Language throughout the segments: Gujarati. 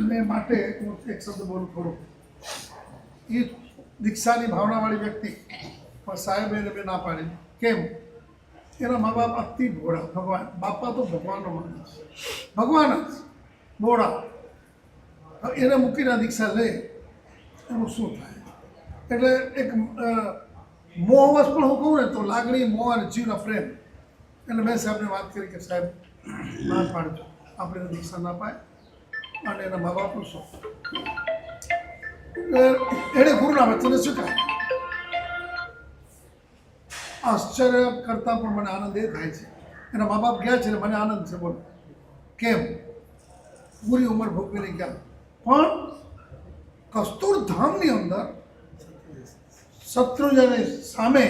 મેં માટે હું એક શબ્દ બોલું થોડું. એ દીક્ષાની ભાવનાવાળી વ્યક્તિ પણ સાહેબે એને મેં ના પાડી. કેમ? એના મા બાપ અતિ ભોળા. ભગવાન બાપા તો ભગવાનનો માણસ, ભગવાન જ ભોળા. એને મૂકીને દીક્ષા લે એનું શું થાય? એટલે એક મોહવશ પણ હું કહું ને તો લાગણી, મોહ અને જીવનો પ્રેમ. એટલે મેં સાહેબને વાત કરી કે સાહેબ ના પાડજો, આપણે એને દીક્ષા ના પાય અને એના મા બાપનું શું. એણે ગુરુના વચને સ્વીકાર્યું. આશ્ચર્ય કરતાં પણ મને આનંદ એ થાય છે, એના મા બાપ ગયા છે ને મને આનંદ છે. બોલો કેમ? પૂરી ઉંમર ભોગવીને ગયા, પણ કસ્તુરધામની અંદર શત્રુંજયની સામે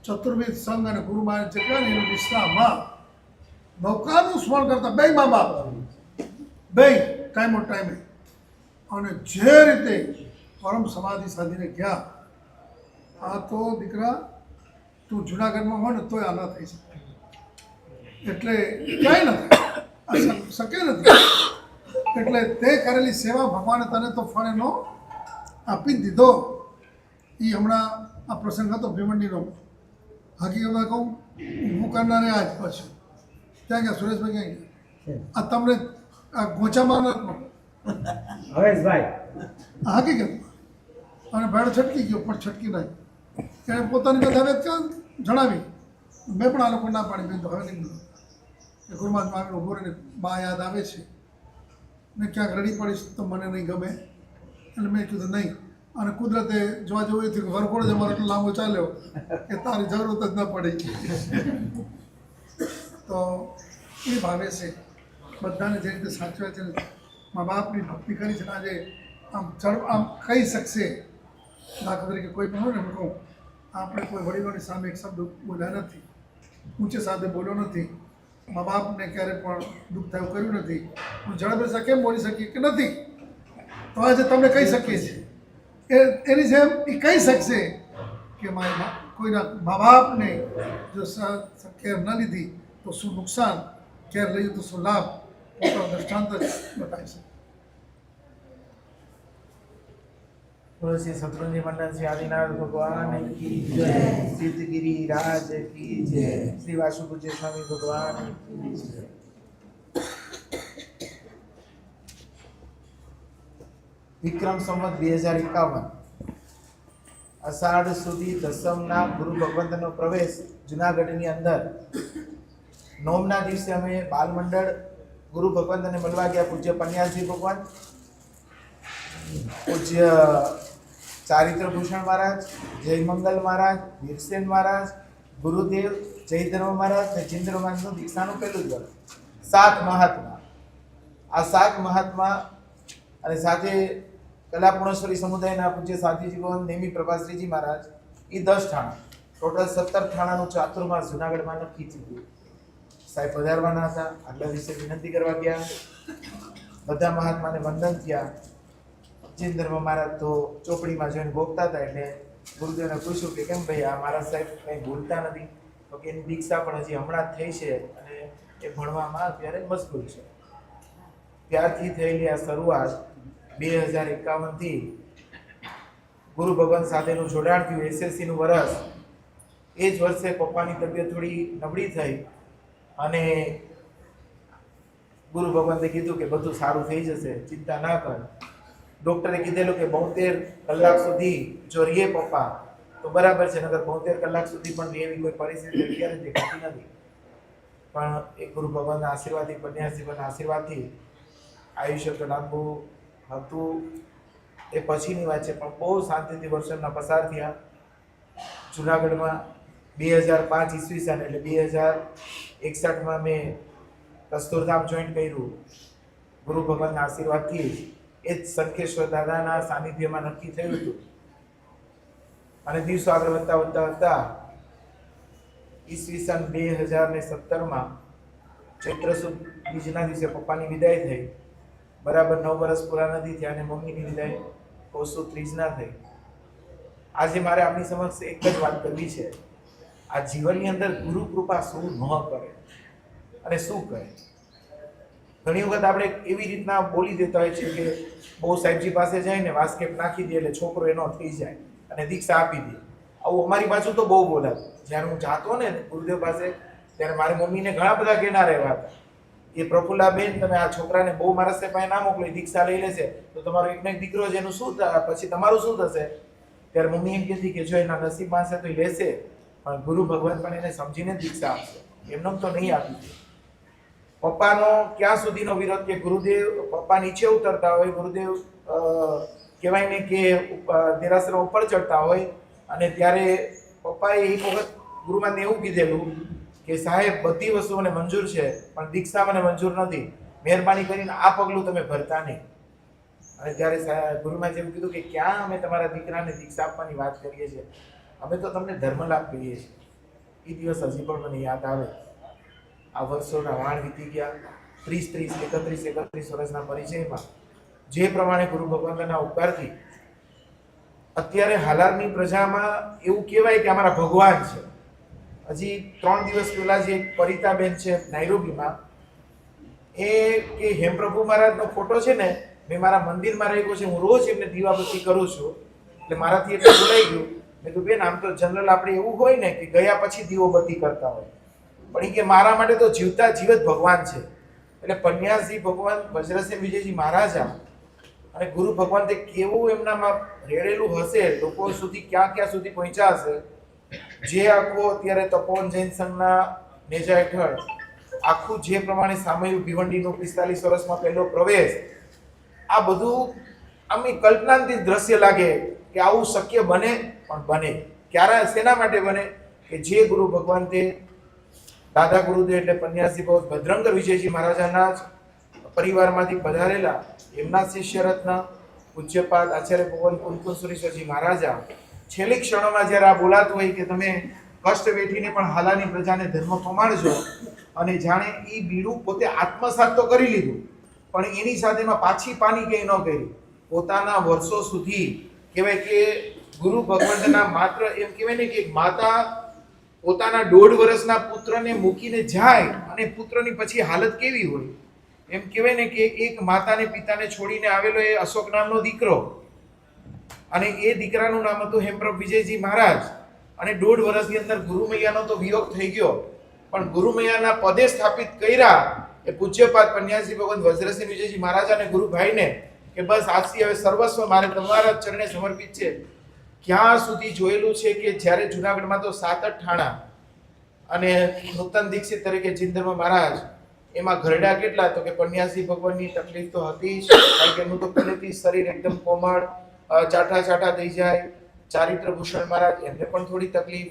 ચતુર્વિધ સંઘ અને ગુરુ મહારાજ છે એનું વિશ્રામમાં નૌકાનું સ્મરણ કરતા બે મા બાપ, બે ટાઈમો ટાઈમે, અને જે રીતે પરમ સમાધિ સાધીને ગયા. આ તો દીકરા તું જુનાગઢમાં હોય ને તોય આ ના થઈ શકે. એટલે ક્યાંય ન થાય, શક્ય નથી. એટલે તે કરેલી સેવા ભગવાને તને તો ફળ આપી દીધો. એ હમણાં આ પ્રસંગ હતો ભીમંડીનો. હકીકતમાં કહું, ઊભું કરનારે આજ પછી ક્યાં ગયા? સુરેશભાઈ ક્યાં ગયા? આ તમને આ ગોચામાં હવેશભાઈ હકીકતમાં અને ભાડો છટકી ગયો, પણ છટકી નહીં. એણે પોતાની બધા હવે ક્યાં જણાવી. મેં પણ આ લોકો ના પાડી. મેં તો હવે નહીં બોલું કે ગુરુમાં આવીને ઊભો રહીને બા યાદ આવે છે ને ક્યાંક રડી પડીશ તો મને નહીં ગમે. એટલે મેં કીધું નહીં. અને કુદરતે જોવા જેવું એ થયું કે વરઘોડો જ અમારો એટલો લાંબો ચાલ્યો કે તારી જરૂરત જ ન પડી. તો એ ભાવે છે બધાને જે રીતે સાચવે છે. મા બાપની ભક્તિ કરી છે. આજે આમ કહી શકશે. દાખલા તરીકે કોઈ પણ હોય ને, હું કહું આપણે કોઈ વડીલોની સામે એક શબ્દ બોલ્યા નથી, ઊંચે સાથે બોલ્યો નથી, મા બાપને ક્યારે પણ દુઃખ થયું કર્યું નથી. હું ઝડપે કેમ બોલી શકીએ કે નથી? તો આજે તમને કહી શકીએ છીએ. એની જેમ એ કહી શકશે કે મારી કોઈના મા બાપને જો કેર ન લીધી તો શું નુકસાન, કેર લઈએ તો શું લાભ, પોતાનો દ્રષ્ટાંત જ બતાવી શકે. શ્રી શત્રુંજય મંડળ શ્રી આદિનાથ ભગવાન કી જય, સિદ્ધગીરી રાજ કી જય, શ્રી વાસુપૂજ્ય સ્વામી ભગવાન કી જય. વિક્રમ સંવત 2051 અષાઢ સુધી દસમના ગુરુ ભગવંતનો પ્રવેશ જુનાગઢની અંદર. નોમના દિવસે અમે બાલમંડળ ગુરુ ભગવંતને મળવા ગયા. પૂજ્ય પન્યાસજી ભગવાન, પૂજ્ય ચારિત્ર ભૂષણ મહારાજ, જય મંગલ મહારાજ, વીરસેન મહારાજ, ગુરુદેવ, જય ધર્મ મહારાજ અને ચિંદ્ર મહારાજનું દીક્ષાનું પહેલું જ વર્ષ. 7 મહાત્મા. આ 7 મહાત્મા અને સાથે કલાપુણેશ્વરી સમુદાયના પૂજ્ય સાધીજી ભગવાન નેમી પ્રભાશ્રીજી મહારાજ, એ 10 ઠાણા, ટોટલ 17 ઠાણાનું ચાતુર્માસ જુનાગઢમાં નક્કી થયું. સાહેબ પધારવાના હતા. આગલા દિવસે વિનંતી કરવા ગયા. બધા મહાત્માને વંદન થયા. જૈન ધર્મ મહારાજ તો ચોપડીમાં જોઈને ભોગતા હતા. એટલે ગુરુદેવને પૂછ્યું કે કેમ ભાઈ આ મહારાજ સાહેબ કંઈ ભૂલતા નથી? તો કે એની દીક્ષા પણ હજી હમણાં જ થઈ છે અને એ ભણવામાં અત્યારે મજબૂર છે. ત્યારથી થયેલી આ શરૂઆત 2051 થી ગુરુ ભગવાન સાથેનું જોડાણ થયું. એસએસસીનું વર્ષ. એ જ વર્ષે પપ્પાની તબિયત થોડી નબળી થઈ અને ગુરુ ભગવાને કીધું કે બધું સારું થઈ જશે, ચિંતા ના કર. ડૉક્ટરે કીધેલું કે 72 કલાક સુધી જો રહીએ પપ્પા તો બરાબર છે, નકર 72 કલાક સુધી પણ એવી કોઈ પરિસ્થિતિ અત્યારે દેખાતી નથી. પણ એ ગુરુ ભગવાનના આશીર્વાદથી, પન્યાસજીના આશીર્વાદથી આયુષ્ય તો લાંબુ હતું. એ પછીની વાત છે, પણ બહુ શાંતિથી વર્ષોના પસાર થયા. જુનાગઢમાં 2005 ઈસવીસન એટલે 2061માં મેં કસ્તુરધામ જોઈન કર્યું. ગુરુ ભગવાનના આશીર્વાદથી એ જ સંકેશ્વર દાદાના સાનિધ્યમાં નક્કી થયું હતું. અને દિવસો આગળ વધતા ઈસવીસન 2017માં ચૈત્ર સુદ બીજના દિવસે પપ્પાની વિદાય થઈ. બરાબર 9 વર્ષ પૂરા નથી થયા અને મમ્મીની વિદાય કોસો 30ના થઈ. આજે મારે આપણી સમક્ષ એક જ વાત કરવી છે. આ જીવનની અંદર ગુરુ કૃપા શું ન કરે અને શું કરે. ઘણી વખત આપણે એવી રીતના બોલી દેતા હોય છે કે બહુ સાહેબજી પાસે જાય ને વાસ્કેપ નાખી દે એટલે છોકરો એનો થઈ જાય અને દીક્ષા આપી દે. આવું અમારી બાજુ તો બહુ બોલાતું. જ્યારે હું જાતો ને ગુરુદેવ પાસે ત્યારે મારી મમ્મીને ઘણા બધા કહેનાર એવા હતા કે પ્રફુલ્લાબેન તમે આ છોકરાને બહુ મારા પાસે ના મોકલી, દીક્ષા લઈ લેશે તો તમારો એકનો એક દીકરો છે એનું શું પછી તમારું શું થશે? ત્યારે મમ્મી એમ કહેતી કે જો એના નસીબમાં હશે તો એ લેશે, પણ ગુરુ ભગવાન પણ એને સમજીને દીક્ષા આપશે, એમનો તો નહીં આપી દે. પપ્પાનો ક્યાં સુધીનો વિરોધ કે ગુરુદેવ પપ્પા નીચે ઉતરતા હોય, ગુરુદેવ કહેવાય ને કે દેરાસર ઉપર ચડતા હોય અને ત્યારે પપ્પાએ એક વખત ગુરુમાને એવું કીધેલું કે સાહેબ બધી વસ્તુ મને મંજૂર છે પણ દીક્ષા મને મંજૂર નથી, મહેરબાની કરીને આ પગલું તમે ભરતા નહીં. અને ત્યારે ગુરુમાં જેવું કીધું કે ક્યાં અમે તમારા દીકરાને દીક્ષા આપવાની વાત કરીએ છીએ, અમે તો તમને ધર્મલાભ કહીએ છીએ. એ દિવસ હજી પણ મને યાદ આવે. આ વર્ષોના વાણ વીતી ગયા, 31 વર્ષના પરિચયમાં જે પ્રમાણે ગુરુ ભગવાનના ઉપકારથી અત્યારે હાલારની પ્રજામાં એવું કહેવાય કે અમારા ભગવાન છે. હજી 3 દિવસ પહેલા જે પરિતાબેન છે નાઇરોબીમાં, એ કે હેમપ્રભુ મહારાજનો ફોટો છે ને મેં મારા મંદિરમાં રાખ્યો છે, હું રોજ એમને દીવાબત્તી કરું છું, એટલે મારાથી એટલે ભૂલાઈ ગયું. મેં કીધું બેન આમ તો જનરલ આપણે એવું હોય ને કે ગયા પછી દીવોબત્તી કરતા હોય, પણ એ કે મારા માટે તો જીવતા જીવત ભગવાન છે. એટલે પન્યાસી ભગવાન વજ્રસેન વિજયજી મહારાજા અને ગુરુ ભગવાન તે કેવું એમનામાં રેડેલું હશે, લોકો સુધી ક્યાં ક્યાં સુધી પહોંચ્યા હશે. જે આખો અત્યારે તપોવન જૈન સંઘના નેજા હેઠળ આખું જે પ્રમાણે સામયું ભિવંડીનું 45 વર્ષમાં પહેલો પ્રવેશ, આ બધું આમ કલ્પનાથી દ્રશ્ય લાગે કે આવું શક્ય બને, પણ બને ક્યારે શેના માટે બને કે જે ગુરુ ભગવાન તે દાદા ગુરુદેવ એટલે પન્યાસી ભદ્રંકર વિજયજી મહારાજાના જ પરિવારમાંથી પધારેલા એમના શિષ્ય રત્ન પૂજ્યપાદ આચાર્ય ભગવાન કુંકુમસુરેશ્વરજી મહારાજા છેલ્લી ક્ષણોમાં જ્યારે આ બોલાતું હોય કે તમે કષ્ટ વેઠીને પણ હાલાની પ્રજાને ધર્મ પમાડજો, અને જાણે એ બીડું પોતે આત્મસાત તો કરી લીધું પણ એની સાથેમાં પાછી પાની કંઈ ન કરી. પોતાના વર્ષો સુધી કહેવાય કે ગુરુ ભગવંતના માત્ર એમ કહેવાય ને કે માતા પોતાના 1.5 વર્ષના પુત્રને મૂકીને જાય અને પુત્રની પછી હાલત કેવી હોય, એમ કહેવાય ને કે એક માતાને પિતાને છોડીને આવેલો એ અશોક નામનો દીકરો, અને એ દીકરાનું નામ હતું હેમપ્રભુ વિજયજી મહારાજ. અને 1.5 વર્ષની અંદર ગુરુમૈયાનો તો વિયોગ થઈ ગયો, પણ ગુરુમૈયાના પદે સ્થાપિત કર્યા એ પૂજ્યપાદ પન્યાસી ભગવાન વજ્રસેન વિજયજી મહારાજ અને ગુરુભાઈને કે બસ આજથી હવે સર્વસ્વ મારે તમારા ચરણે સમર્પિત છે. ક્યાં સુધી જોયેલું છે કે જ્યારે જુનાગઢમાં તો 7 ઠાણા અને નૂતન દીક્ષિત તરીકે જિંદરમાં મહારાજ, એમાં ઘરડા કેટલા તો કે પન્યાસી ભગવાનની તકલીફ તો હતી જ, કારણ કે એમનું તો પહેલેથી શરીર એકદમ કોમળ ચાટા ચાટા થઈ જાય. ચારિત્ર ભૂષણ મહારાજ એમને પણ થોડી તકલીફ,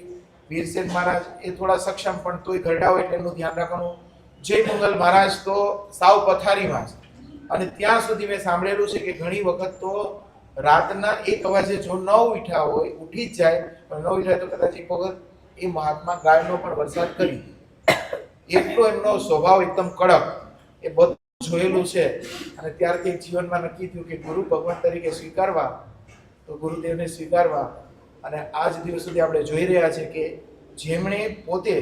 વીરસેન મહારાજ એ થોડા સક્ષમ પણ તોય ઘરડા હોય એટલે એમનું ધ્યાન રાખવાનું. જય મંગલ મહારાજ તો સાવ પથારીમાં જ. અને ત્યાં સુધી મેં સાંભળેલું છે કે ઘણી વખત તો રાતના 1 વાગે જો ન ઉઠ્યા હોય, ઉઠી જ જાય પણ ન ઉઠ્યા તો કદાચ એક વખત એ મહાત્મા ગાયનો પણ વરસાદ કરી. એટલો એમનો સ્વભાવ એકદમ કડક, એ બધું જોયેલું છે. અને ત્યારથી જીવનમાં નક્કી થયું કે ગુરુ ભગવાન તરીકે સ્વીકારવા તો ગુરુદેવને સ્વીકારવા. અને આજ દિવસ સુધી આપણે જોઈ રહ્યા છે કે જેમણે પોતે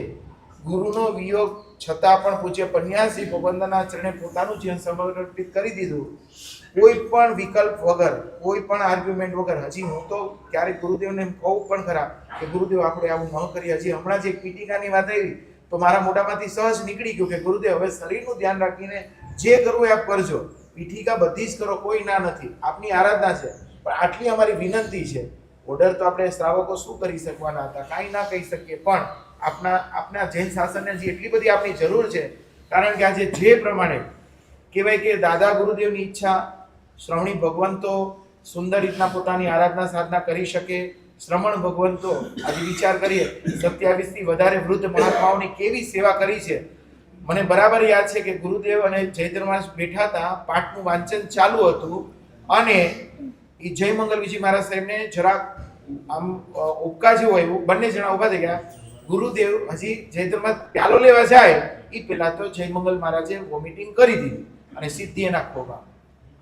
ગુરુનો વિયોગ છતાં પણ પૂજ્ય પન્યાસી ભગવંતના ચરણે પોતાનું જીવન સમર્પિત કરી દીધું, કોઈ પણ વિકલ્પ વગર, કોઈ પણ આર્ગ્યુમેન્ટ વગર. હજી હું તો ક્યારેક ગુરુદેવને કહું પણ ખરા કે ગુરુદેવ આપણે આવું ન કરીએ. હજી હમણાં જે પીટિકાની વાત આવી તો મારા મોઢામાંથી સહજ નીકળી ગયું કે ગુરુદેવ હવે શરીરનું ધ્યાન રાખીને જે કરવું એ આપ કરજો, પીઠિકા બધી જ કરો, કોઈ ના નથી, આપની આરાધના છે, પણ આટલી અમારી વિનંતી છે. ઓર્ડર તો આપણે શ્રાવકો શું કરી શકવાના હતા, કાંઈ ના કહી શકીએ, પણ આપના જૈન શાસનને હજી એટલી બધી આપની જરૂર છે. કારણ કે આજે જે પ્રમાણે કહેવાય કે દાદા ગુરુદેવની ઈચ્છા, શ્રવણી ભગવંતો સુંદર રીતના પોતાની આરાધના સાધના કરી શકે. શ્રમણ ભગવંતો આજે વિચાર કરીએ 27 થી વધારે વૃદ્ધ મહાત્માઓની કેવી સેવા કરી છે. મને બરાબર યાદ છે કે ગુરુદેવ અને જયદ્રમાસ બેઠા હતા, પાઠનું વાંચન ચાલુ હતું અને એ જય મંગલ વિજય મહારાજ સાહેબને જરાક આમ ઉપકા જેવું આવ્યું, બંને જણા ઉભા થઈ ગયા. ગુરુદેવ હજી જયદ્રમાસ પ્યાલો લેવા જાય એ પહેલા તો જય મંગલ મહારાજે વોમિટિંગ કરી દીધી અને સીધી એના ખોબા.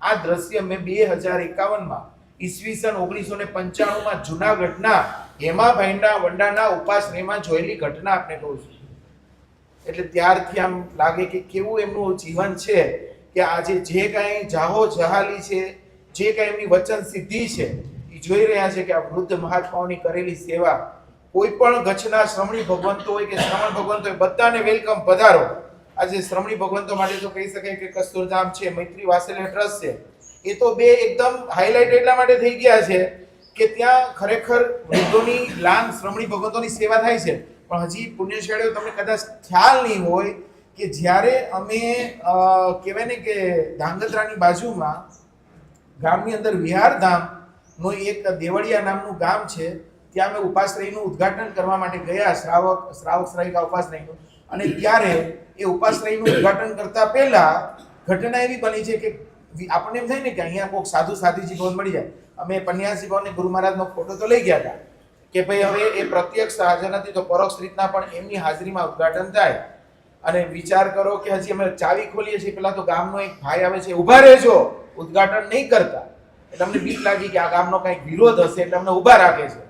આ દ્રશ્ય મેં 2051માં ઈસવીસન 1995માં જુનાગઢના હેમાભાઈના વંડાના ઉપાશ્રયમાં જોયેલી ઘટના આપને કહું છું. એટલે ત્યારથી આમ લાગે કે કેવું એમનું જીવન છે કે આજે જે કાંઈ જાહો જહાલી છે, જે કાંઈ એમની વચન સિદ્ધિ છે, એ જોઈ રહ્યા છે કે આ વૃદ્ધ મહાત્માઓની કરેલી સેવા, કોઈ પણ ગચ્છના શ્રમણી ભગવંતો હોય કે શ્રમણ ભગવંતો હોય, બધાને વેલકમ, પધારો. આજે શ્રમણી ભગવંતો માટે તો કહી શકાય કે કસ્તુરધામ છે, મૈત્રી વાત્સલ્ય ટ્રસ્ટ છે, એ તો બે એકદમ હાઇલાઇટ એટલા માટે થઈ ગયા છે કે ત્યાં ખરેખર વૃદ્ધોની લાન શ્રમણી ભગવંતોની સેવા થાય છે. પણ હજી પુણ્યશાળીઓ તમને કદાચ ખ્યાલ નહીં હોય કે જ્યારે અમે કહેવાય ને કે ધાંગધ્રાની બાજુમાં ગામની અંદર વિહારધામનું એક દેવળિયા નામનું ગામ છે, ત્યાં અમે ઉપાશ્રયનું ઉદ્ઘાટન કરવા માટે ગયા, શ્રાવક શ્રાવિકા ઉપાશ્રયનું. અને ત્યારે એ ઉપાશ્રયનું ઉદ્ઘાટન કરતા પહેલા ઘટના એવી બની છે કે આપણને એમ થાય ને કે અહીંયા કોઈક સાધુ સાધીજી ભવન મળી જાય. અમે પન્યાસી ભવન ગુરુ મહારાજનો ફોટો તો લઈ ગયા હતા કે ભાઈ હવે એ પ્રત્યક્ષ હાજર નથી તો પરોક્ષ રીતના પણ એમની હાજરીમાં ઉદ્ઘાટન થાય. અને વિચાર કરો કે હજી અમે ચાવી ખોલીએ છીએ, પેલા તો ગામનો એક ભાઈ આવે છે, ઊભા રહેજો, ઉદ્ઘાટન નહીં કરતા. એટલે અમને બીક લાગી કે આ ગામનો કંઈક વિરોધ હશે એટલે અમને ઊભા રાખે છે.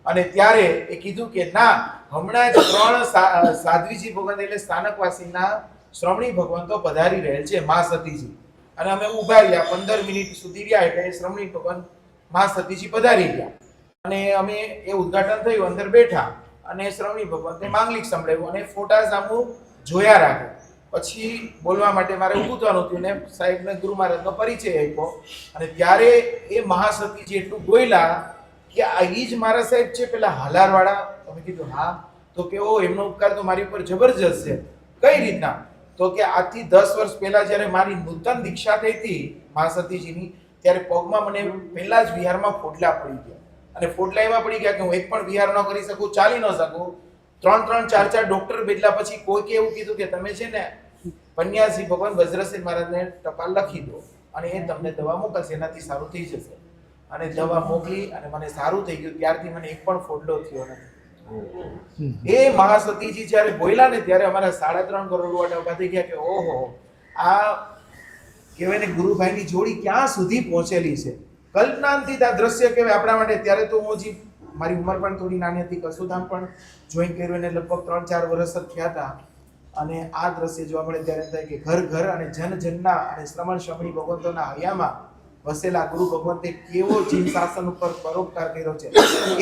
અને ત્યારે એ કીધું કે ના, હમણાં જ 3 સાધ્વીજી ભગવંત એટલે સ્થાનકવાસીના શ્રમણી ભગવંતો પધારી રહેલ છે, મા સતીજી. અને અમે ઊભા રહ્યા, 15 મિનિટ સુધી રહ્યા એટલે શ્રમણી ભગવંત મા સતીજી પધારી ગયા. અને અમે એ ઉદ્ઘાટન થયું, અંદર બેઠા અને શ્રમણી ભગવંતે માંગલિક સંભળાવ્યું અને ફોટા સામુ જોયા રાખે. પછી બોલવા માટે મારે ઊભું થવાનું હતું ને સાહેબને ગુરુ મહારાજનો પરિચય આપ્યો. અને ત્યારે એ મહાસતીજી એટલું બોલ્યા કે આ ઈ જ મારા સાહેબ છે પેલા હાલારવાળા? તમે કીધું હા. તો કે ઓ, એમનો ઉપકાર તો મારી ઉપર જબરજસ્ત છે. કઈ રીતના? તો કે આજથી 10 વર્ષ પહેલા જ્યારે મારી નૂતન દીક્ષા થઈ હતી મહાસતીજીની, ત્યારે પગમાં મને પહેલા જ વિહારમાં ફોડલા પડી ગયા. અને ફોડલા એવા પડી ગયા કે હું એક પણ વિહાર ન કરી શકું, ચાલી ન શકું. 3 4 ડોક્ટર બેઠલા પછી કોઈકે એવું કીધું કે તમે છે ને પન્યાસી ભગવાન વજ્રસેન મહારાજને ટપાલ લખી દો અને એ તમને દવા મોકલશે, એનાથી સારું થઈ જશે. અને દવા મોકલી અને મને સારું થઈ ગયું. ત્યારથી મને એક પણ ફોડલો થયો નથી. એ મહાસતીજી જ્યારે બોલ્યા ને ત્યારે અમારા 3.5 કરોડ રૂપિયા ઉભા થઈ ગયા કે ઓહો, આ કહેવાય ને ગુરુભાઈની જોડી ક્યાં સુધી પહોંચેલી છે. કલ્પનાથી આ દ્રશ્ય કહેવાય આપણા માટે. ત્યારે તો હું હજી મારી ઉંમર પણ થોડી નાની હતી, કસુધામ પણ જોઈન કર્યું એને લગભગ 3-4 વર્ષ જ થયા હતા. અને આ દ્રશ્ય જોવા મળે ત્યારે થાય કે ઘર ઘર અને જન જનના અને શ્રમણ શ્રમણી ભગવંતોના હયામાં વસેલા ગુરુ ભગવંતે કેવો જીવ શાસન ઉપર પરોપકાર કર્યો છે.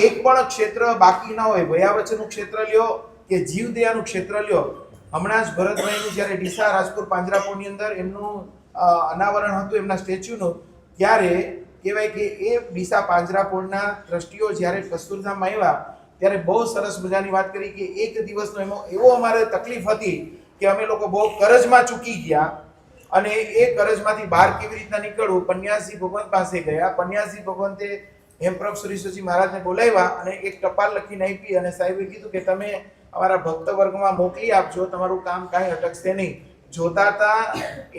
એક પણ ક્ષેત્ર બાકી ના હોય. વયાવચનનું ક્ષેત્ર લ્યો કે જીવદયાનું ક્ષેત્ર લ્યો. હમણાં જ ભરતભાઈનું જ્યારે ડીસા રાજપુર પાંજરાપોળની અંદર એમનું અનાવરણ હતું એમના સ્ટેચ્યુનું, ત્યારે કહેવાય કે એ ડીસા પાંજરાપોળના ટ્રસ્ટીઓ જ્યારે કસ્તુરધામમાં આવ્યા ત્યારે બહુ સરસ મજાની વાત કરી કે એક દિવસનો એવો અમારે તકલીફ હતી કે અમે લોકો બહુ કરજમાં ચૂકી ગયા અને એ કરજમાંથી બહાર કેવી રીતના નીકળવું. પન્યાસી ભગવંત પાસે ગયા. પન્યાસી ભગવંતે હેમપ્રભ સુરીશ્વરજી મહારાજને બોલાવ્યા અને એક ટપાલ લખીને આપી અને સાહેબે કીધું કે તમે અમારા ભક્ત વર્ગમાં મોકલી આપજો, તમારું કામ કાંઈ અટકશે નહીં. જોતા હતા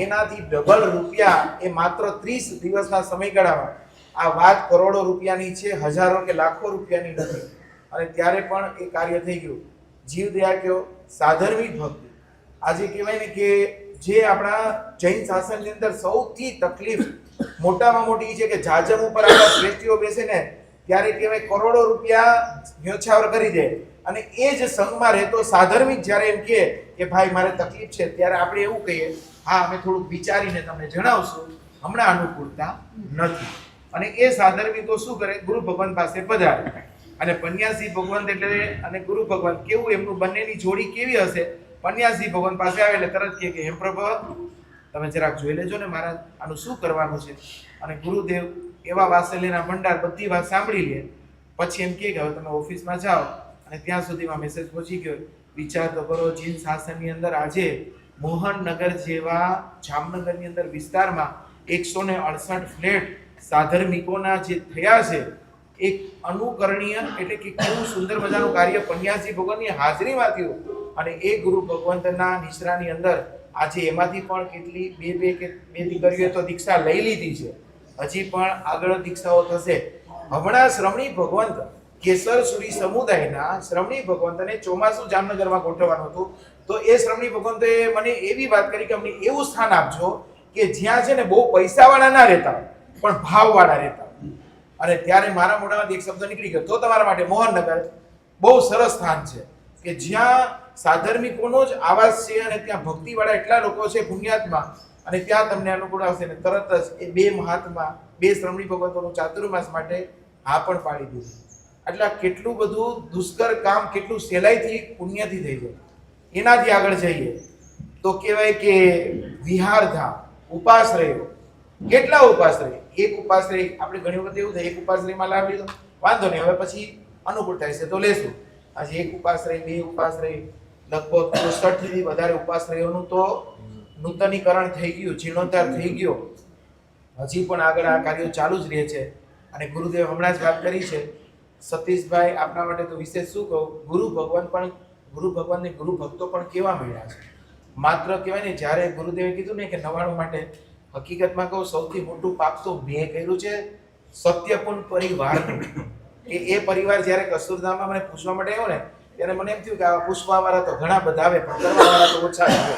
એનાથી ડબલ રૂપિયા એ માત્ર 30 દિવસના સમયગાળામાં. આ વાત કરોડો રૂપિયાની છે, હજારો કે લાખો રૂપિયાની નથી. અને ત્યારે પણ એ કાર્ય થઈ ગયું. જીવદયા કયો, સાધર્મિક ભક્તિ. આજે કહેવાય ને કે જે આપણા જૈન શાસનની અંદર સૌથી તકલીફ મોટામાં મોટી છે કે જાજમ ઉપર આપણા શ્રેષ્ઠીઓ બેસે ને ત્યારે કહેવાય કરોડો રૂપિયા ન્યોછાવર કરી દે. અને એ જ સંઘમાં રહેતો સાધર્મિક જ્યારે એમ કે ભાઈ મારે તકલીફ છે, ત્યારે આપણે એવું કહીએ હા અમે થોડુંક વિચારીને તમને જણાવશું, હમણાં અનુકૂળતા નથી. અને એ સાધર્મિકો શું કરે, ગુરુ ભગવાન પાસે પધારે. અને પન્યાસી ભગવંત એટલે અને ગુરુ ભગવાન કેવું એમનું બંનેની જોડી કેવી હશે. પન્યાસી ભગવાન પાસે આવે એટલે તરત કહે કે હેમ પ્રભુ તમે જરાક જોઈ લેજો ને મહારાજ આનું શું કરવાનું છે. અને ગુરુદેવ એવા વાત્સલ્યના ભંડાર બધી વાત સાંભળી લે. પછી એમ કહે કે હવે તમે ઓફિસમાં જાઓ. અને ત્યાં સુધીમાં મેસેજ પહોંચી ગયો. વિચાર તો કરો, જીન શાસનની અંદર આજે મોહનનગર જેવા જામનગરની અંદર વિસ્તારમાં 168 ફ્લેટ સાધર્મિકોના જે થયા છે, એક અનુકરણીય એટલે કે કેવું સુંદર મજાનું કાર્ય પન્યાસી ભગવાનની હાજરીમાં થયું. અને એ ગુરુ ભગવંતના નિશ્રાની અંદર આજે એમાંથી પણ કેટલી બે દીકરીઓએ તો દીક્ષા લઈ લીધી છે, હજી પણ આગળ દીક્ષાઓ થશે. હમણાં શ્રમણી ભગવંત કેસર સુરી સમુદાયના શ્રમણી ભગવંતને ચોમાસું જામનગરમાં ગોઠવવાનું હતું. તો એ શ્રમણી ભગવંતે મને એવી વાત કરી કે અમને એવું સ્થાન આપજો કે જ્યાં છે ને બહુ પૈસાવાળા ના રહેતા પણ ભાવવાળા રહેતા. અને ત્યારે મારા મોઢામાંથી એક શબ્દ નીકળી ગયો, તો તમારા માટે મોહનનગર બહુ સરસ સ્થાન છે કે જ્યાં સાધર્મિકોનો જ આવાસ છે અને ત્યાં ભક્તિવાળા એટલા લોકો છે પુણ્યાત્મા. અને ત્યાં તમને અનુકૂળ આવશે ને તરત જ એ બે મહાત્મા બે શ્રમણી ભગવંતોનું ચાતુર્માસ માટે હા પણ પાડી દીધું. એટલે આ કેટલું બધું દુષ્કર કામ કેટલું સહેલાઈથી પુણ્યથી થઈ જાય. એનાથી આગળ જઈએ તો કહેવાય કે વિહારધામ, ઉપાશ્રયો. કેટલા ઉપાશ્રય? એક ઉપાશ્રય આપણે ઘણી વખત એવું થાય એક ઉપાશ્રયમાં લાભ લીધો વાંધો નહીં, હવે પછી અનુકૂળ થાય છે તો લેશું. આજે એક ઉપાશ્રય, બે ઉપાશ્રય, લગભગ 63 થી વધારે ઉપાશ્રયોનું તો નૂતનીકરણ થઈ ગયું, જીર્ણોદ્ધાર થઈ ગયો. હજી પણ આગળ આ કાર્યો ચાલુ જ રહે છે. અને ગુરુદેવ હમણાં જ વાત કરી છે. સતીશભાઈ, આપના માટે તો વિશેષ શું કહું, ગુરુ ભગવાનને ગુરુ ભક્તો પણ કેવા મળ્યા છે. માત્ર કહેવાય ને, જ્યારે ગુરુદેવે કીધું ને કે 99 માટે, હકીકતમાં કહું સૌથી મોટું પાપ તો મેં કર્યું છે સત્યપૂર્ણ પરિવારનું. એ પરિવાર જ્યારે કસ્તુરધામમાં મને પૂછવા માટે આવ્યો ને ત્યારે મને એમ થયું કે આ પૂછવાવાળા તો ઘણા બધા આવે પણ કરવાવાળા તો ઓછા આવે.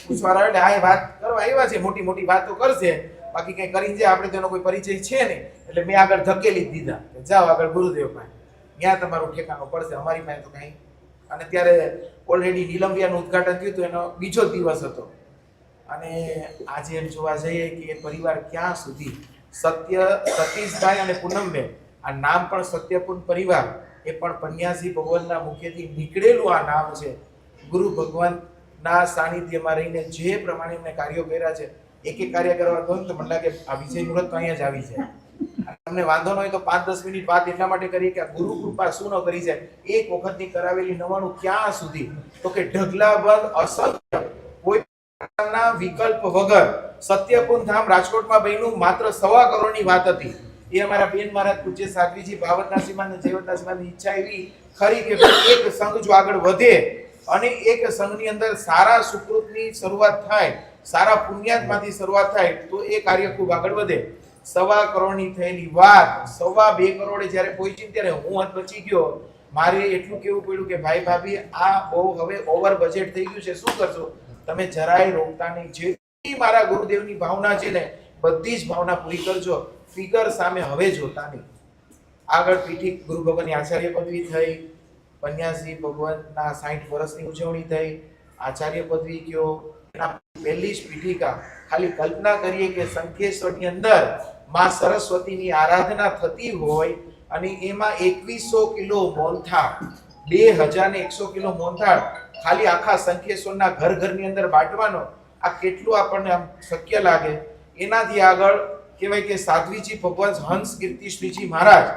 પૂછવાવાળા એટલે આ વાત કરવા આવ્યા છે, મોટી મોટી વાતો કરશે, બાકી કંઈ કરીને જાય આપણે તેનો કોઈ પરિચય છે નહીં. એટલે મેં આગળ ધકેલી જ દીધા કે જાઓ આગળ ગુરુદેવ પાસે, ત્યાં તમારું ઠેકાણું પડશે, અમારી પાસે તો કંઈ. અને ત્યારે ઓલરેડી નીલંબિયાનું ઉદ્ઘાટન થયું હતું, એનો બીજો દિવસ હતો. અને આજે એમ જોવા જઈએ કે એ પરિવાર ક્યાં સુધી સતીશભાઈ અને પૂનમબેન, આ નામ પણ સત્યપૂર્ણ પરિવાર, એ પણ પન્યાસી ભગવાનના મુખેથી નીકળેલું આ નામ છે. ગુરુ ભગવાનના સાનિધ્યમાં રહીને જે પ્રમાણે એમને કાર્યો કર્યા છે, એક એક કાર્ય કરવા તો મને લાગે આ વિજય મુહૂર્ત તો અહીંયા જ આવી જાય. તમને વાંધો ન હોય તો 5-10 મિનિટ વાત એટલા માટે કરીએ કે આ ગુરુ કૃપા શું ન કરી જાય. એક વખતની કરાવેલી 99 ક્યાં સુધી, તો કે ઢગલાબંધ અસત્ય, કોઈ વિકલ્પ વગર સત્યપૂર્ણ ધામ રાજકોટમાં બન્યું. માત્ર 1.25 કરોડની વાત હતી. એ અમારા બેન મહારાજ પૂજ્ય સાધ્વીજી ભાવતના શ્રીમાન જયવતના શ્રીમાનની ઈચ્છા એવી ખરી કે એક સંઘ જો આગળ વધે અને એક સંઘની અંદર સારા સુકૃતની શરૂઆત થાય, સારા પુણ્યાત્માંથી શરૂઆત થાય તો એ કાર્ય ખૂબ આગળ વધે. 1.25 કરોડની થયેલી વાત 2.25 કરોડે જ્યારે પહોંચી ત્યારે હું હાથ બચી ગયો. મારે એટલું કેવું પડ્યું કે ભાઈ ભાભી આ બહુ હવે ઓવર બજેટ થઈ ગયું છે, શું કરશો તમે? જરાય રોકતા નહીં. જેટલી મારા ગુરુદેવની ભાવના છે ને બધી જ ભાવના પૂરી કરજો. ફિગર સામે હવે જોતા નહીં. આગળ પીઠી ગુરુ ભગવાનની આચાર્ય પદવી થઈ, પન્યાસી ભગવાનના 60 વર્ષની ઉજવણી થઈ, આચાર્ય પદવી કયો, એના પહેલી જ પીઠિકા. ખાલી કલ્પના કરીએ કે શંખેશ્વરની અંદર માં સરસ્વતીની આરાધના થતી હોય અને એમાં 2100 કિલો મોનથાળ, 2100 કિલો મોનથાળ ખાલી આખા શંખેશ્વરના ઘરની અંદર બાંટવાનો, આ કેટલું આપણને આમ શક્ય લાગે. એનાથી આગળ કહેવાય કે સાધ્વીજી ભગવાન હંસ કીર્તિ શ્રીજી મહારાજ,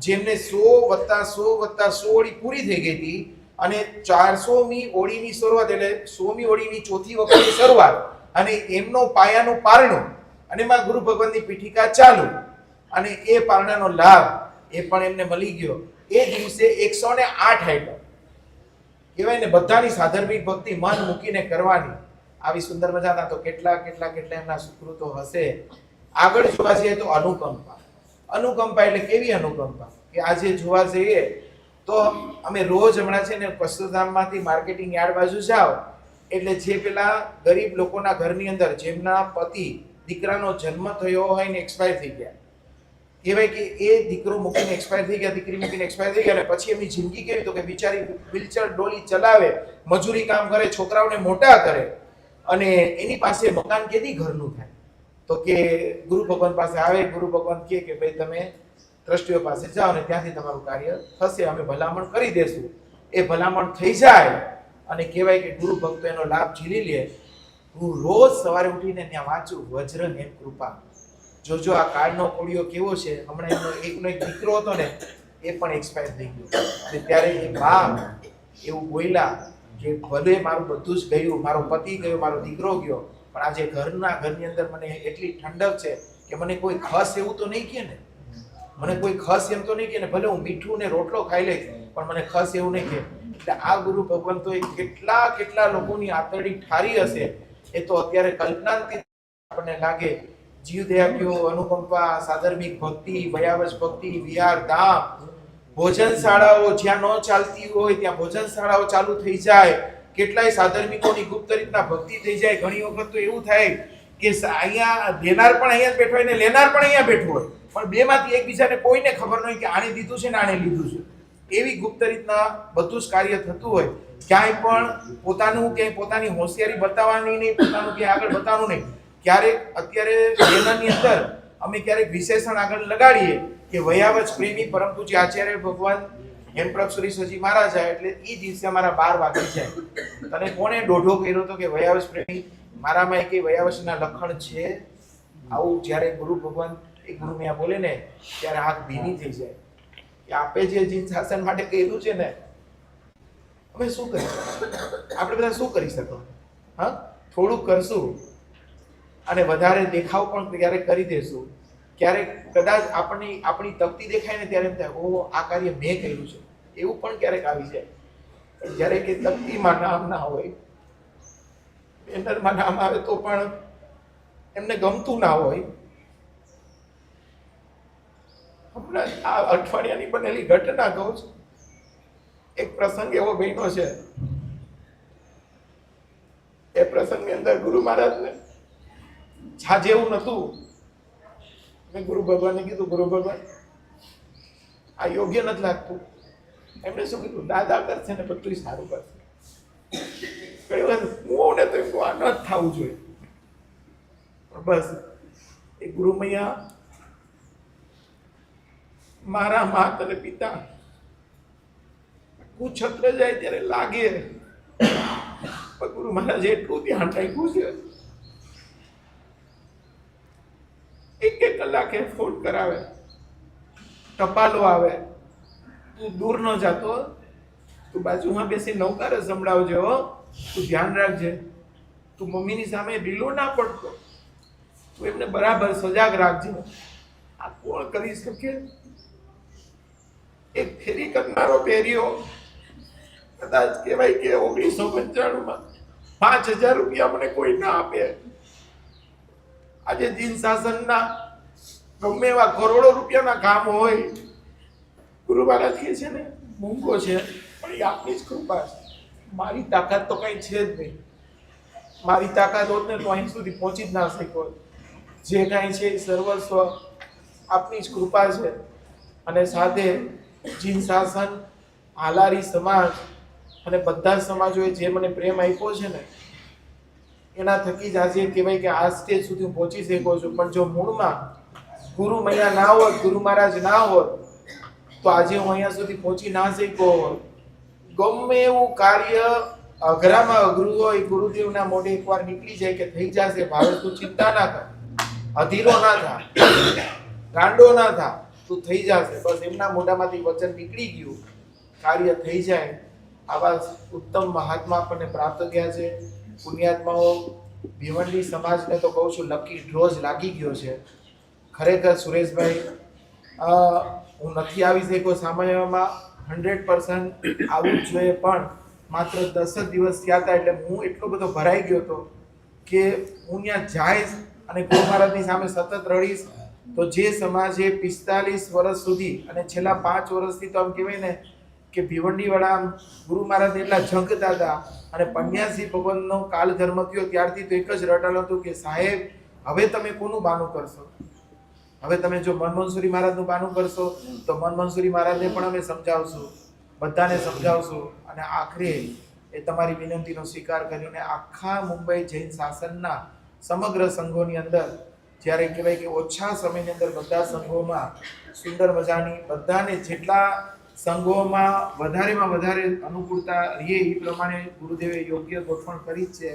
જેમને 100+100+100 ઓળી પૂરી થઈ ગઈ હતી અને 400મી ઓળીની શરૂઆત, એટલે 100મી ઓળીની ચોથી વખતની શરૂઆત અને એમનો પાયાનું પારણું અને એમાં ગુરુ ભગવાનની પીઠિકા ચાલુ અને એ પારણાનો લાભ એ પણ એમને મળી ગયો. એ દિવસે 108 આઈટમ કહેવાય ને બધાની સાધર્મિક ભક્તિ મન મૂકીને કરવાની. આવી સુંદર મજાના તો કેટલા એમના સુકૃતો હશે. આગળ જોવા જઈએ તો અનુકંપા એટલે કેવી અનુકંપા કે આજે જોવા જઈએ તો અમે રોજ હમણાં છે ને કસ્તુરધામમાંથી માર્કેટિંગ યાર્ડ બાજુ જાઓ એટલે જે પેલા ગરીબ લોકોના ઘરની અંદર જેમના પતિ દીકરાનો જન્મ થયો હોય ને એક્સપાયર થઈ ગયા, કહેવાય કે એ દીકરો મૂકીને એક્સપાયર થઈ ગયા, દીકરી મૂકીને એક્સપાયર થઈ ગયા, અને પછી એમની જિંદગી કેવી, તો કે બિચારી વ્હીલચેર ડોલી ચલાવે, મજૂરી કામ કરે, છોકરાઓને મોટા કરે અને એની પાસે મકાન કેદી ઘરનું થાય? તો કે ગુરુ ભગવાન પાસે આવે. ગુરુ ભગવાન કહે કે ભાઈ તમે ટ્રસ્ટીઓ પાસે જાઓ ને ત્યાંથી તમારું કાર્ય થશે, અમે ભલામણ કરી દેશું. એ ભલામણ થઈ જાય અને કહેવાય કે ગુરુ ભક્તો એનો લાભ ઝીલી લે. હું રોજ સવારે ઉઠીને ત્યાં વાંચું વજ્ર હેમ કૃપા. જોજો આ કાળનો કોળિયો કેવો છે. હમણાં એકનો એક દીકરો હતો ને એ પણ એક્સપાયર થઈ ગયો અને ત્યારે એ બાપ એવું બોલ્યા કે ભલે મારું બધું જ ગયું, મારો પતિ ગયો, મારો દીકરો ગયો, પણ આજે ઘરની અંદર મને એટલી ઠંડક છે કે મને કોઈ ખસ એવું તો નહીં કહે ને, મને કોઈ ખસ એમ તો નહીં કહે ને, ભલે હું મીઠું ને રોટલો ખાઈ લઈશ પણ મને ખસ એવું નહીં કહે. એટલે આ ગુરુ ભગવાન તો કેટલા લોકોની આંતરડી ઠારી હશે એ તો અત્યારે કલ્પનાથી આપણને લાગે. જીવદયા કયો, અનુકંપા, સાધર્મિક ભક્તિ, ભયાવશ ભક્તિ, વિહાર ધામ, ભોજનશાળાઓ જ્યાં ન ચાલતી હોય ત્યાં ભોજનશાળાઓ ચાલુ થઈ જાય. કેટલાય સાધર્મિકોની ગુપ્ત રીતના ભક્તિ થઈ જાય. ઘણી વખત તો એવું થાય કે અહીંયા દેનાર પણ અહીંયા જ બેઠો હોય ને લેનાર પણ અહીંયા બેઠો હોય, પણ બેમાંથી એકબીજાને કોઈને ખબર ન હોય કે આણે દીધું છે ને આણે લીધું છે. એવી ગુપ્ત રીતના બધું જ કાર્ય થતું હોય. ક્યાંય પણ પોતાની હોશિયારી બતાવવાની નહીં, પોતાનું ક્યાંય આગળ બતાવવાનું નહીં. ક્યારેક અત્યારે વેલાની અંદર અમે ક્યારેક વિશેષણ આગળ લગાડીએ કે વયાવચ પ્રેમી પરમ પૂજ્ય આચાર્ય ભગવાન હેમપ્રભ સુરેશ્વરજી મહારાજ આવ્યા એટલે એ દિવસે અમારા 12 વાગી જાય. તને કોણે દોઢો કર્યો હતો કે વયાવચ પ્રેમી? મારામાં એક વયાવચના લક્ષણ છે. આવું જ્યારે ગુરુ ભગવાન એ ગુરુ મેં બોલે ને ત્યારે આંખ ભીની થઈ જાય કે આપે જે જીન શાસન માટે કહેલું છે ને, અમે શું કરી આપણે બધા શું કરી શકો? હા, થોડુંક કરશું અને વધારે દેખાવ પણ ક્યારેક કરી દેશું. ક્યારેક કદાચ આપણી તકતી દેખાય ને ત્યારે એમ થાય ઓ આ કાર્ય મેં કર્યું છે, એવું પણ ક્યારેક આવી જાય. પણ જ્યારે કે તકતીમાં નામ ના હોય, બેનરમાં નામ આવે તો પણ એમને ગમતું ના હોય. હમણાં આ અઠવાડિયાની બનેલી ઘટના કહું છું. એક પ્રસંગ એવો બન્યો છે, એ પ્રસંગની અંદર ગુરુ મહારાજને છાજે એવું નતું. મેં ગુરુ ભગવાનને કીધું, ગુરુ ભગવાન આ યોગ્ય નથી લાગતું. એમને શું કીધું, દાદા કરશે ને બધું સારું કરશે. ઘણી વખત હું ને તો એમ આ ન થવું જોઈએ. બસ એ ગુરુ મૈયા મારા માત અને પિતા કુછત્ર જાય ત્યારે લાગે, પણ ગુરુ મહારાજે એટલું ધ્યાન રાખ્યું છે. એક કલાકે ફોન કરાવે, ટપાલો આવે, તું દૂર ન જાતો, તું બાજુમાં બેસી નૌકાર સંભળાવજે, હો તું ધ્યાન રાખજે, તું મમ્મીની સામે ઢીલો ના પડતો, તું એમને બરાબર સજાગ રાખજે. આ કોણ કરી શકે? એક ફેરી કરનારો પહેર્યો કદાચ કહેવાય કે 1995 5,000 રૂપિયા મને કોઈ ના આપે. આજે જીન શાસનના ગમે એવા કરોડો રૂપિયાના કામ હોય, ગુરુ મહારાજ કહે છે ને મૂંગો છે પણ એ આપની જ કૃપા છે. મારી તાકાત તો કઈ છે જ નહીં. મારી તાકાત હોત ને તો અહીં સુધી પહોંચી જ ના શક્યો. જે કાંઈ છે એ સર્વસ્વ આપની જ કૃપા છે. અને સાથે જીન શાસન, હાલારી સમાજ અને બધા સમાજોએ જે મને પ્રેમ આપ્યો છે ને, એના થકી જ આજે કહેવાય કે આ સ્ટેજ સુધી હું પહોંચી શક્યો છું. પણ જો મૂળમાં ગુરુ મૈયા ના હોત, ગુરુ મહારાજ ના હોત, તો આજે હું અહીંયા સુધી પહોંચી ના શક્યો હોત. ગમે એવું કાર્ય અઘરામાં અઘરું હોય, ગુરુદેવના મોઢે એકવાર નીકળી જાય કે થઈ જશે, ભાવે તું ચિંતા ના કર, અધીરો ના થા, ગાંડો ના થા, તું થઈ જશે. બસ એમના મોઢામાંથી વચન નીકળી ગયું, કાર્ય થઈ જાય. આવા ઉત્તમ મહાત્મા આપણને પ્રાપ્ત થયા છે. પુણ્યાત્માઓ ભિવંડી સમાજને તો કહું છું લકી ડ્રો જ લાગી ગયો છે. ખરેખર સુરેશભાઈ, હું નથી આવી શક્યો સામાન્યમાં, 100% આવવું જ જોઈએ, પણ માત્ર 10 જ દિવસ થયા હતા એટલે હું એટલો બધો ભરાઈ ગયો હતો કે હું ત્યાં જઈશ અને ગુરુ મહારાજની સામે સતત રડીશ. તો જે સમાજે 45 વર્ષ સુધી અને છેલ્લા 5 વર્ષથી તો આમ કહેવાય ને કે ભિવંડીવાળા આમ ગુરુ મહારાજ એટલા ઝંખતા હતા. અને પન્યાસી ભગવાનનો કાલ ધર્મ થયો ત્યારથી તો એક જ રટાલ હતું કે સાહેબ હવે તમે કોનું બાનું કરશો? હવે તમે જો મનમોહનસુરી મહારાજનું બાનું કરશો તો મનમોહનસુરી મહારાજને પણ અમે સમજાવશું, બધાને સમજાવશું. અને આખરે એ તમારી વિનંતીનો સ્વીકાર કરીને આખા મુંબઈ જૈન શાસનના સમગ્ર સંઘોની અંદર જ્યારે કહેવાય કે ઓછા સમયની અંદર બધા સંઘોમાં સુંદર મજાની બધાને જેટલા સંઘોમાં વધારેમાં વધારે અનુકૂળતા રહે એ પ્રમાણે ગુરુદેવે યોગ્ય ગોઠવણ કરી જ છે.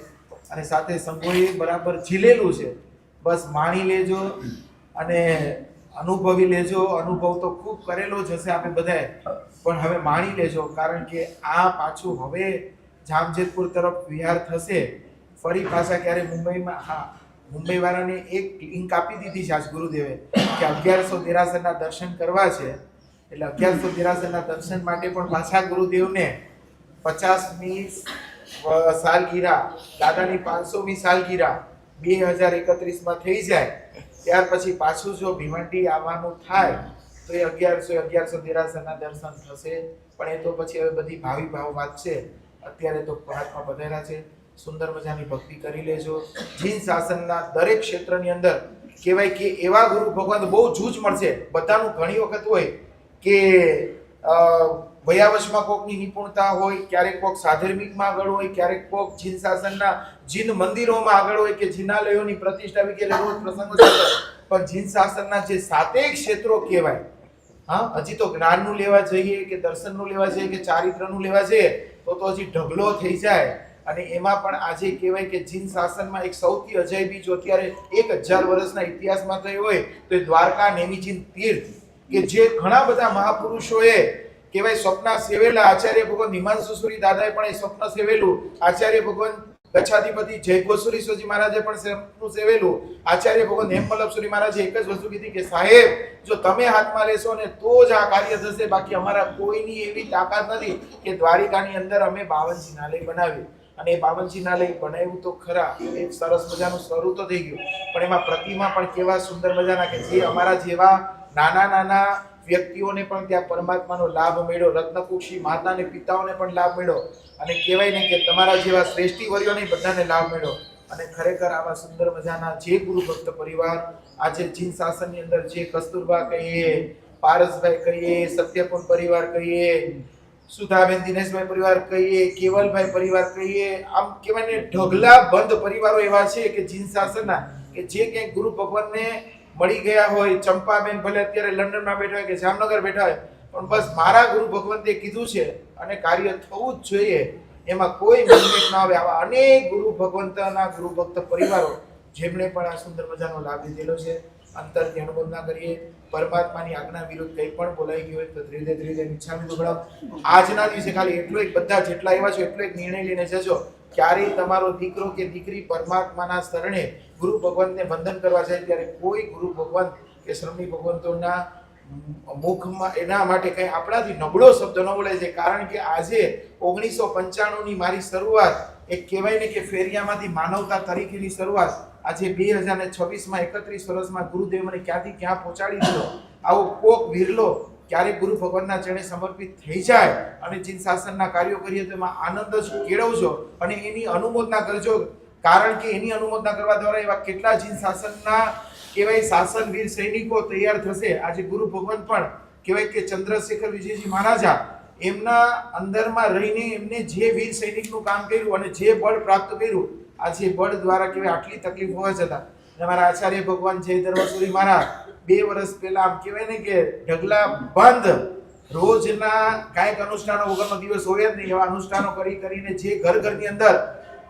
અને સાથે સંઘોએ બરાબર ઝીલેલું છે. બસ માણી લેજો અને અનુભવી લેજો. અનુભવ તો ખૂબ કરેલો જ હશે આપણે બધાએ, પણ હવે માણી લેજો. કારણ કે આ પાછું હવે જામજેતપુર તરફ વિહાર થશે. ફરી પાછા ક્યારે મુંબઈમાં, હા મુંબઈવાળાને એક લિંક આપી દીધી છે આજ ગુરુદેવે કે 1100 દેરાસરના દર્શન કરવા છે. એટલે 1100 દેરાસરના દર્શન માટે પણ પાછા ગુરુદેવને 50મી સાલગીરા, દાદાની 500મી સાલગીરા 2031માં થઈ જાય ત્યાર પછી પાછું જો ભિવંડી આવવાનું થાય તો એ 1100 દેરાસરના દર્શન થશે. પણ એ તો પછી હવે બધી ભાવિ ભાવ વાત છે. અત્યારે તો મહાત્મા પધાર્યા છે, સુંદર મજાની ભક્તિ કરી લેજો. જીન શાસનના દરેક ક્ષેત્રની અંદર કહેવાય કે એવા ગુરુ ભગવાન બહુ જૂજ મળશે બધાનું. ઘણી વખત હોય કે વયાવશમાં કોકની નિપુણતા હોય, ક્યારેક કોક સાધર્મિકમાં આગળ હોય, ક્યારેક કોક જીન શાસનના જીન મંદિરોમાં આગળ હોય કે જીનાલયોની પ્રતિષ્ઠા વગેરે રોજ પ્રસંગો થતા. પણ જીન શાસનના જે સાતેય ક્ષેત્રો કહેવાય, હા, હજી તો જ્ઞાનનું લેવા જઈએ કે દર્શનનું લેવા જઈએ કે ચારિત્રનું લેવા જઈએ તો હજી ઢગલો થઈ જાય. અને એમાં પણ આજે કહેવાય કે જીન શાસનમાં એક સૌથી અજાયબી જો અત્યારે 1000 વર્ષના ઇતિહાસમાં થઈ હોય તો એ દ્વારકા નેમિચીન તીર્થ, કે જે ઘણા બધા મહાપુરુષોએ કહેવાય સ્વપ્ન સેવેલા. આચાર્ય ભગવાન હિમાંશુ સુરી દાદાએ પણ એ સ્વપ્ન સેવેલું. આચાર્ય ભગવાન ગચ્છાધિપતિ જય ગોસુરીશ્વરજી મહારાજે પણ સપનું સેવેલું. આચાર્ય ભગવાન હેમવલ્લભસુરી મહારાજે એક જ વસ્તુ કીધી કે સાહેબ, જો તમે હાથમાં લેશો ને તો જ આ કાર્ય થશે, બાકી અમારા કોઈની એવી તાકાત નથી કે દ્વારિકાની અંદર અમે 52 જિનાલય બનાવીએ. અને એ 52 જિનાલય બનાવ્યું તો ખરા, એક સરસ મજાનું શરૂ તો થઈ ગયું, પણ એમાં પ્રતિમા પણ કેવા સુંદર મજાના કે જે અમારા જેવા નાના નાના વ્યક્તિઓને પણ ત્યાં પરમાત્માનો લાભ મળ્યો, રત્નકુક્ષી માતાને પિતાઓને પણ લાભ મળ્યો, અને કહેવાય ને કે તમારા જેવા શ્રેષ્ઠી વર્યોને બધાને લાભ મળ્યો. અને ખરેખર આવા સુંદર મજાના જે ગુરુ ભક્ત પરિવાર આજે જીન શાસનની અંદર જે કસ્તુરબા કહીએ, પારસભાઈ કહીએ, સત્યપુર પરિવાર કહીએ, સુધાબેન દિનેશભાઈ પરિવાર કહીએ, કેવલભાઈ પરિવાર કહીએ, આમ કહેવાય ને ઢગલા બંધ પરિવારો એવા છે કે જીન શાસનના કે જે ક્યાંક ગુરુ ભગવાનને મળી ગયા હોય. ચંપાબેન ભલે અત્યારે લંડનમાં બેઠા હોય કે જામનગર બેઠા હોય, પણ બસ મારા ગુરુ ભગવંતે કીધું છે અને કાર્ય થવું જ જોઈએ, એમાં કોઈ મિસ્ટેક ના આવે. આવા અનેક ગુરુ ભગવંતના ગુરુ ભક્ત પરિવારો જેમણે પણ આ સુંદર મજાનો લાભ લીધેલો છે. અંતરથી અનુમોદના કરીએ. પરમાત્માની આજ્ઞા વિરુદ્ધ કંઈ પણ બોલાઈ ગયું હોય તો ધીરે ધીરે ઈચ્છામી દુબળાવ. આજના દિવસે ખાલી એટલો એક બધા જેટલા એવા છો એટલો એક નિર્ણય લઈને જજો, ક્યારેય તમારો દીકરો કે દીકરી પરમાત્માના શરણે ગુરુ ભગવંતને વંદન કરવા જાય ત્યારે કોઈ ગુરુ ભગવંત કે શ્રમણી ભગવંતોના મુખમાં એના માટે કંઈ આપણાથી નબળો શબ્દ ન બોલાય છે. કારણ કે આજે 1995ની મારી શરૂઆત એક કહેવાય ને કે ફેરિયામાંથી માનવતા તરીકેની શરૂઆત આજે 2026માં 31 વર્ષમાં ગુરુદેવ મને ક્યાંથી ક્યાં પહોંચાડી દીધો. આવો કોક વિરલો ક્યારેક ગુરુ ભગવાનના ચરણે સમર્પિત થઈ જાય અને જીન શાસનના કાર્યો કરીએ તો એમાં આનંદ જ કેળવજો અને એની અનુમોદના કરજો. કારણ કે એની અનુમોદના કરવા દ્વારા એવા કેટલા જીન શાસનના કહેવાય શાસન વીર સૈનિકો તૈયાર થશે. આજે ગુરુ ભગવાન પણ કહેવાય કે ચંદ્રશેખર વિજયજી મહારાજા એમના અંદરમાં રહીને એમને જે વીર સૈનિકનું કામ કર્યું અને જે બળ પ્રાપ્ત કર્યું, આજે બળ દ્વારા કહેવાય આટલી તકલીફ હોવા છતાં અમારા આચાર્ય ભગવાન જય ધર્મસુરી મહારાજ 2 વર્ષ પહેલા આમ કહેવાય ને કે ઢગલા બંધ રોજના કાંઈક અનુષ્ઠાનો વગરનો દિવસ હોય જ નહીં એવા અનુષ્ઠાનો કરીને જે ઘરની અંદર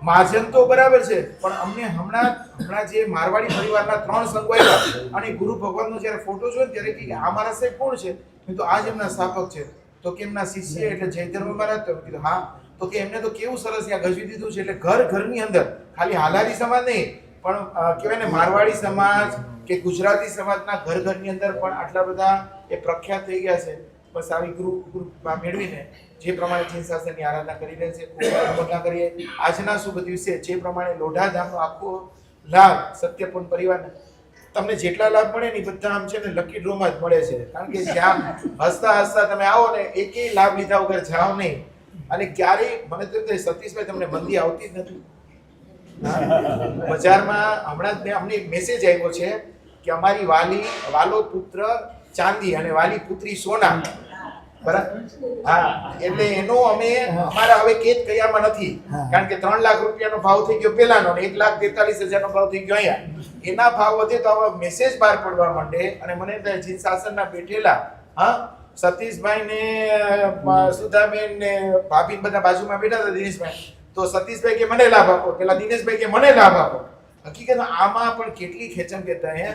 માજન તો બરાબર છે, પણ અમને હમણાં જે મારવાડી પરિવારના 3 સંઘો આવ્યા અને ગુરુ ભગવાનનો જ્યારે ફોટો જોયો ત્યારે કે આ મારા સાહેબ કોણ છે? મેં તો આજ એમના સ્થાપક છે. તો કે એમના શિષ્ય એટલે જય ધર્મ મહારાજ? તો કીધું હા. તો કે એમને તો કેવું સરસ ત્યાં ગજવી દીધું છે. એટલે ઘરની અંદર ખાલી હાલારી સમાજ નહીં પણ કહેવાય ને મારવાડી સમાજ કે ગુજરાતી સમાજના ઘરની અંદર પણ આટલા બધા એ પ્રખ્યાત થઈ ગયા છે. બસ આવી ગુરુ મેળવીને જે પ્રમાણે જીન શાસનની આરાધના કરી રહ્યા છે ખૂબ અનુમોદના કરીએ. આજના શુભ દિવસે જે પ્રમાણે લોઢાધામનો આખો લાભ સત્યપૂર્ણ પરિવારને તમને જેટલા લાભ મળે ને બધા આમ છે ને લકી ડ્રોમાં જ મળે છે. કારણ કે જ્યાં હસતા હસતા તમે આવો ને એકેય લાભ લીધા વગર જાઓ નહીં. અને ક્યારેય મને તો એમ થાય સતીશભાઈ તમને મંદી આવતી જ નથી. બજારમાં હમણાં જ અમને એક મેસેજ આવ્યો છે કે અમારી વાલો પુત્ર ચાંદી અને વાલી પુત્રી સોના, બરાબર? હા, એટલે એનો અમે અમારા હવે કેત કયામાં નથી. કારણ કે 3 લાખ રૂપિયાનો ભાવ થઈ ગયો પેલાનો અને 1,43,000નો ભાવ થઈ ગયો અહીંયા. એના ભાવ વધે તો આવા મેસેજ બહાર પડવા માંડે અને મને જીન શાસનના બેઠેલા હા સતીશભાઈ ને સુધાબેન ને ભાભી બધા બાજુમાં બેઠા હતા દિનેશભાઈ. તો સતીશભાઈ કે મને લાભ આપો, પેલા દિનેશભાઈ કે મને લાભ આપો. હકીકત આમાં પણ કેટલી ખેંચમ કહેતા હે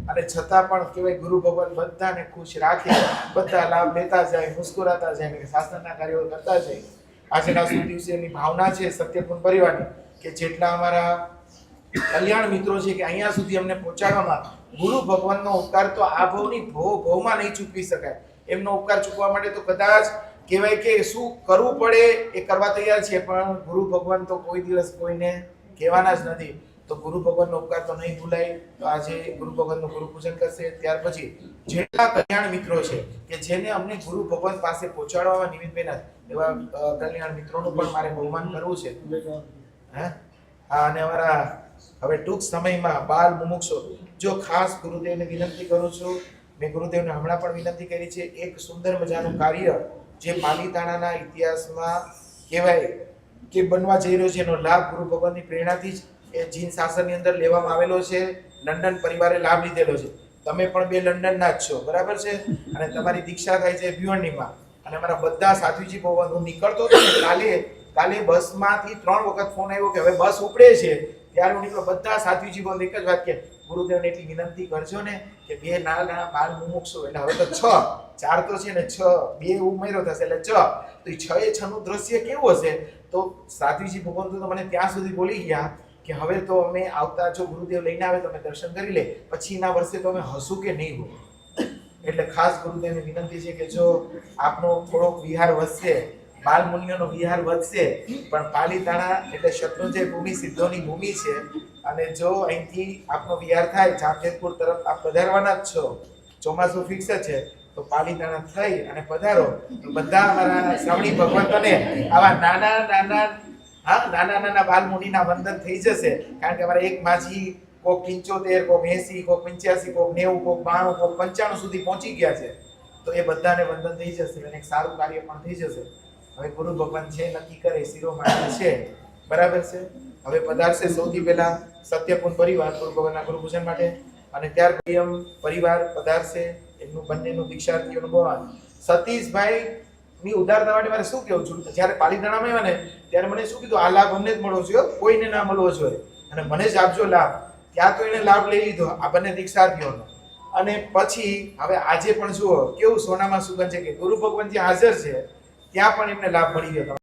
અને છતાં પણ કહેવાય ગુરુ ભગવાન બધાને ખુશ રાખે, બધા લાભ લેતા જાય, મુસ્કુરાતા જાય અને શાસનના કાર્યો કરતા જાય. આજના શુભ દિવસેની ભાવના છે સત્યપૂર્ણ પરિવારની કે જેટલા અમારા કલ્યાણ મિત્રો છે કે અહીંયા સુધી અમને પહોંચાડવામાં ગુરુ ભગવાનનો ઉપકાર તો આ ભવની ભવમાં નહીં ચૂકવી શકાય. એમનો ઉપકાર ચૂકવા માટે તો કદાચ કહેવાય કે શું કરવું પડે એ કરવા તૈયાર છે, પણ ગુરુ ભગવાન તો કોઈ દિવસ કોઈને કહેવાના જ નથી. તો ગુરુ ભગવાનનો ઉપકાર તો નહીં ભૂલાય. તો આજે ગુરુ ભગવાનનું ગુરુ પૂજન કરશે. ત્યાર પછી જેટલા કલ્યાણ મિત્રો છે કે જેને અમને ગુરુ ભગવાન પાસે પહોંચાડવામાં નિમિત્તભાઈ એવા કલ્યાણ મિત્રોનું પણ મારે બહુમાન કરવું છે. હા, અને અમારા હવે ટૂંક સમયમાં બાલ મુમુક્ષો જો ખાસ ગુરુદેવને વિનંતી કરું છું. મેં ગુરુદેવને હમણાં પણ વિનંતી કરી છે. એક સુંદર મજાનું કાર્ય જે પાલીતાણાના ઇતિહાસમાં કહેવાય કે બનવા જઈ રહ્યો છે એનો લાભ ગુરુ ભગવાનની પ્રેરણાથી જ એ જીન શાસનની અંદર લેવામાં આવેલો છે. લંડન પરિવારે લાભ લીધેલો છે. તમે પણ બે લંડનના જ છો, બરાબર છે? અને તમારી દીક્ષા થાય છે ભિવંડીમાં. અને અમારા બધા સાધ્વીજી ભવન હું નીકળતો હતો ને કાલે બસમાંથી 3 વખત ફોન આવ્યો કે હવે બસ ઉપડે છે. ત્યારે હું નીકળ્યો, બધા સાધ્વીજી ભવન એક જ વાત કે ગુરુદેવને એટલી વિનંતી કરજો ને કે 2 નાના બાળ મુમુક્ષુ, એટલે હવે તો 6, 4 તો છે ને 6, 2 ઉમેરો થશે એટલે 6. તો એ 6 એ 6 નું દ્રશ્ય કેવું હશે? તો સાધ્વીજી ભગવાન તો મને ત્યાં સુધી બોલી ગયા કે હવે તો અમે આવતા, જો ગુરુદેવ લઈને આવે તો અમે દર્શન કરી લે, પછીના વર્ષે તો અમે હસું કે નહીં હો. એટલે ખાસ ગુરુદેવને વિનંતી છે કે જો આપનો થોડોક વિહાર વધશે, બાલ મુનિઓનો વિહાર વધશે, પણ પાલીતાણા એટલે શત્રુંજય ભૂમિ, સિદ્ધોની ભૂમિ છે. અને જો અહીંથી આપનો વિહાર થાય જામજોધપુર તરફ આપ પધારવાના જ છો, ચોમાસું ફિક્સ છે, તો પાલીતાણા થઈ અને પધારો તો બધા અમારા શ્રવણી ભગવંતોને આવા નાના બાલ મુનિના વંદન થઈ જશે. કારણ કે અમારા એક માજી કોક 75, કોક 80, કોક 85, કોક 90, કોક 92, કોક 95 સુધી પહોંચી ગયા છે. તો એ બધાને વંદન થઈ જશે અને એક સારું કાર્ય પણ થઈ જશે. હવે ગુરુ ભગવાન છે નક્કી કરે, શિરોમણી છે, બરાબર છે. હવે પધારશે સૌથી પહેલા સત્યપૂર્ણ પરિવાર ગુરુ ભગવાનના ગુરુ પૂજન માટે, અને ત્યાર પ્રિયમ પરિવાર પધારશે, એમનું બંનેનું દીક્ષાર્થીઓનું ભવન. સતીશભાઈ ની ઉદારતા માટે મારે શું કહેવું છું, જ્યારે પાલીતાણામાં આવ્યા ને ત્યારે મને શું કીધું, આ લાભ અમને જ મળવો જોઈએ, કોઈને ના મળવો જોઈએ, અને મને જ આપજો લાભ. ત્યાં તો એને લાભ લઈ લીધો આ બંને દીક્ષાર્થીઓનો. અને પછી હવે આજે પણ જુઓ કેવું સોનામાં સુગંધ છે કે ગુરુ ભગવાન જે હાજર છે ત્યાં પણ એમને લાભ મળી ગયો.